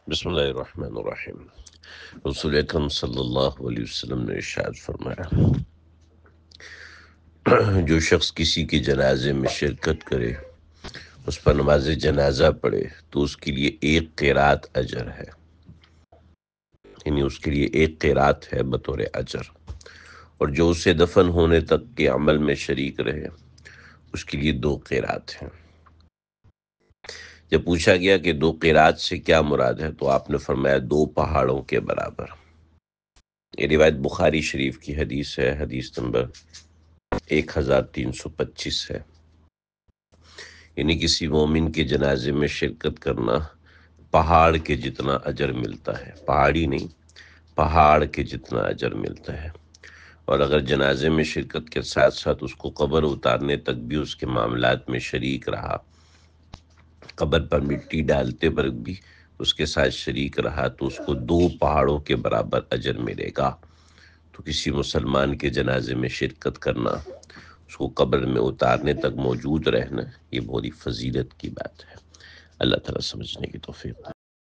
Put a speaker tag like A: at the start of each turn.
A: بسم اللہ الرحمن الرحیم۔ رسول اکرم صلی اللہ علیہ وسلم نے ارشاد فرمایا، جو شخص کسی کے جنازے میں شرکت کرے، اس پر نماز جنازہ پڑھے تو اس کے لیے 1 قیرات اجر ہے، یعنی اس کے لیے 1 قیرات ہے بطور اجر، اور جو اسے دفن ہونے تک کے عمل میں شریک رہے اس کے لیے 2 قیرات ہیں۔ جب پوچھا گیا کہ 2 قیرات سے کیا مراد ہے تو آپ نے فرمایا 2 پہاڑوں کے برابر۔ یہ روایت بخاری شریف کی حدیث ہے، حدیث نمبر 1325 ہے۔ یعنی کسی مومن کے جنازے میں شرکت کرنا پہاڑ کے جتنا اجر ملتا ہے، پہاڑی نہیں، پہاڑ کے جتنا اجر ملتا ہے۔ اور اگر جنازے میں شرکت کے ساتھ ساتھ اس کو قبر اتارنے تک بھی اس کے معاملات میں شریک رہا، قبر پر مٹی ڈالتے پر بھی اس کے ساتھ شریک رہا، تو اس کو 2 پہاڑوں کے برابر اجر ملے گا۔ تو کسی مسلمان کے جنازے میں شرکت کرنا، اس کو قبر میں اتارنے تک موجود رہنا، یہ بہت ہی فضیلت کی بات ہے۔ اللہ تعالیٰ سمجھنے کی توفیق دے۔